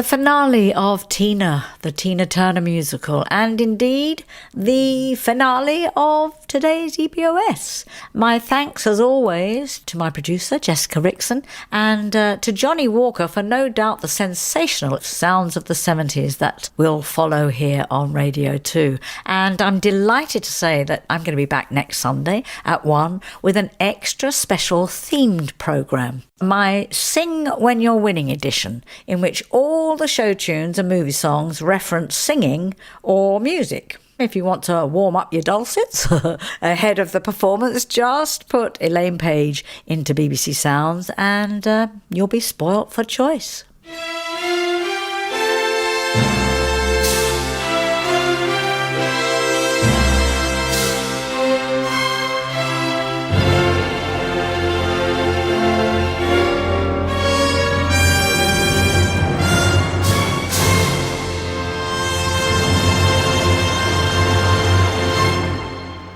The finale of Tina, the Tina Turner musical, and indeed the finale of today's EPOS. My thanks, as always, to my producer, Jessica Rickson, and to Johnny Walker for no doubt the sensational sounds of the 70s that will follow here on Radio 2. And I'm delighted to say that I'm going to be back next Sunday at 1 with an extra special themed programme. My Sing When You're Winning edition, in which all the show tunes and movie songs reference singing or music. If you want to warm up your dulcets ahead of the performance, just put Elaine Page into BBC Sounds and you'll be spoilt for choice.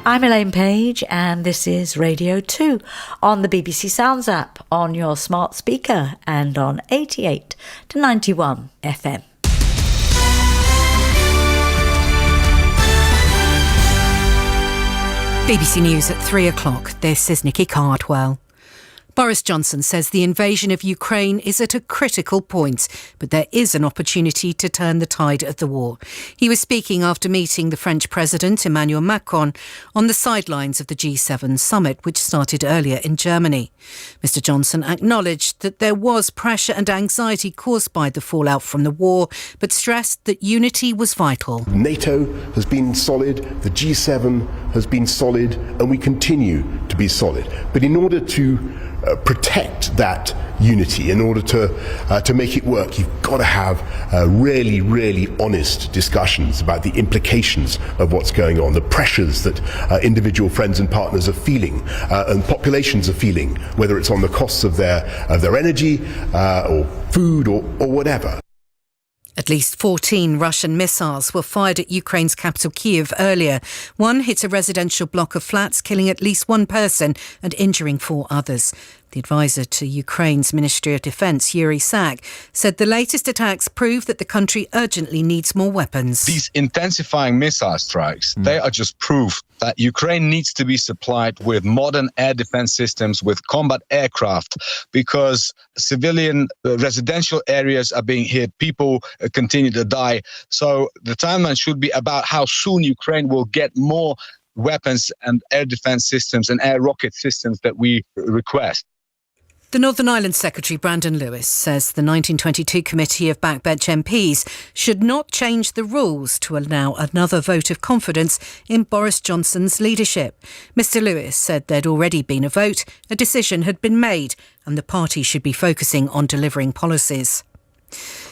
I'm Elaine Page and this is Radio 2 on the BBC Sounds app, on your smart speaker and on 88 to 91 FM. BBC News at 3 o'clock. This is Nikki Cardwell. Boris Johnson says the invasion of Ukraine is at a critical point, but there is an opportunity to turn the tide of the war. He was speaking after meeting the French President Emmanuel Macron on the sidelines of the G7 summit, which started earlier in Germany. Mr Johnson acknowledged that there was pressure and anxiety caused by the fallout from the war, but stressed that unity was vital. NATO has been solid, the G7 has been solid, and we continue to be solid. But in order to protect that unity, in order to make it work, you've got to have really, really honest discussions about the implications of what's going on, the pressures that individual friends and partners are feeling, and populations are feeling, whether it's on the costs of their energy or food or whatever. At least 14 Russian missiles were fired at Ukraine's capital Kyiv earlier. One hit a residential block of flats, killing at least one person and injuring 4 others. The advisor to Ukraine's Ministry of Defence, Yuri Sak, said the latest attacks prove that the country urgently needs more weapons. These intensifying missile strikes, they are just proof that Ukraine needs to be supplied with modern air defence systems, with combat aircraft, because civilian residential areas are being hit, people continue to die. So the timeline should be about how soon Ukraine will get more weapons and air defence systems and air rocket systems that we request. The Northern Ireland Secretary Brandon Lewis says the 1922 committee of backbench MPs should not change the rules to allow another vote of confidence in Boris Johnson's leadership. Mr Lewis said there'd already been a vote, a decision had been made, and the party should be focusing on delivering policies.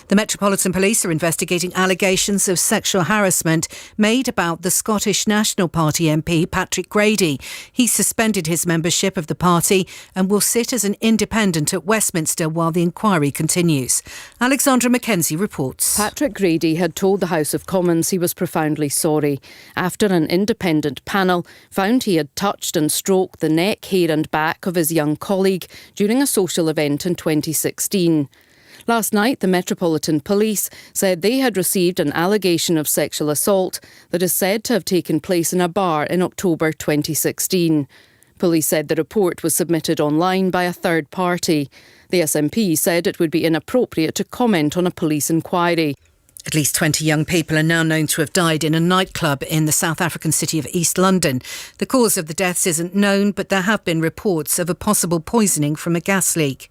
The Metropolitan Police are investigating allegations of sexual harassment made about the Scottish National Party MP Patrick Grady. He suspended his membership of the party and will sit as an independent at Westminster while the inquiry continues. Alexandra Mackenzie reports. Patrick Grady had told the House of Commons he was profoundly sorry after an independent panel found he had touched and stroked the neck, hair and back of his young colleague during a social event in 2016. Last night, the Metropolitan Police said they had received an allegation of sexual assault that is said to have taken place in a bar in October 2016. Police said the report was submitted online by a third party. The SNP said it would be inappropriate to comment on a police inquiry. At least 20 young people are now known to have died in a nightclub in the South African city of East London. The cause of the deaths isn't known, but there have been reports of a possible poisoning from a gas leak.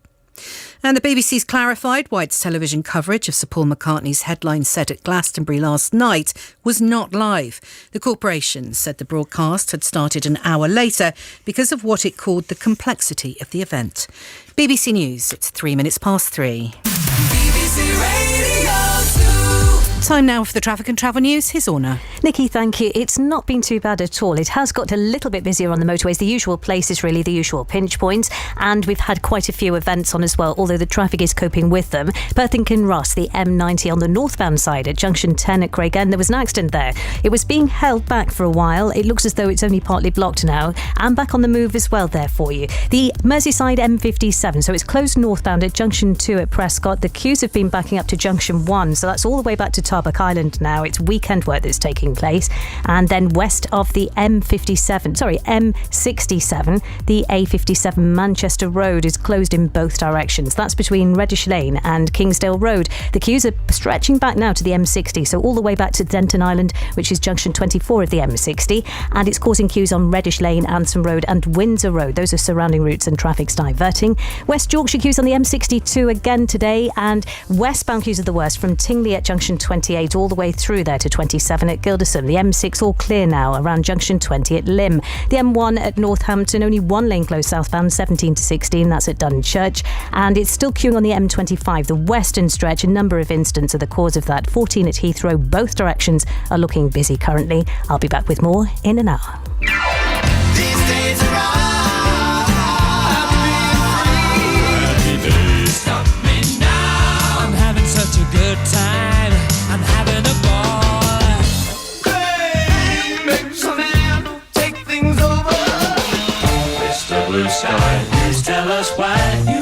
And the BBC's clarified why its television coverage of Sir Paul McCartney's headline set at Glastonbury last night was not live. The corporation said the broadcast had started an hour later because of what it called the complexity of the event. BBC News, it's 3 minutes past 3. BBC Radio 2. Time now for the traffic and travel news. Here's Orna. Nikki, thank you. It's not been too bad at all. It has got a little bit busier on the motorways. The usual places, really, the usual pinch points. And we've had quite a few events on as well, although the traffic is coping with them. Perthing Ross, the M90 on the northbound side at junction 10 at Craigend, there was an accident there. It was being held back for a while. It looks as though it's only partly blocked now. And back on the move as well there for you. The Merseyside M57, so it's closed northbound at junction 2 at Prescott. The queues have been backing up to junction 1, so that's all the way back to Tarbuck Island now. It's weekend work that's taking place. And then west of the M67, the A57 Manchester Road is closed in both directions. That's between Reddish Lane and Kingsdale Road. The queues are stretching back now to the M60, so all the way back to Denton Island, which is junction 24 of the M60, and it's causing queues on Reddish Lane, Anson Road and Windsor Road. Those are surrounding routes and traffic's diverting. West Yorkshire queues on the M62 again today, and westbound queues are the worst from Tingley at junction 28 all the way through there to 27 at Gilderson. The M6 all clear now around junction 20 at Lymm. The M1 at Northampton, only one lane closed southbound, 17 to 16, that's at Dunchurch. And it's still queuing on the M25, the western stretch. A number of incidents are the cause of that. 14 at Heathrow, both directions are looking busy currently. I'll be back with more in an hour. These days are happy days. Stop me now. I'm having such a good time. I'm having a ball. Hey, make some man, take things over. Mr. Blue Sky, please tell us why.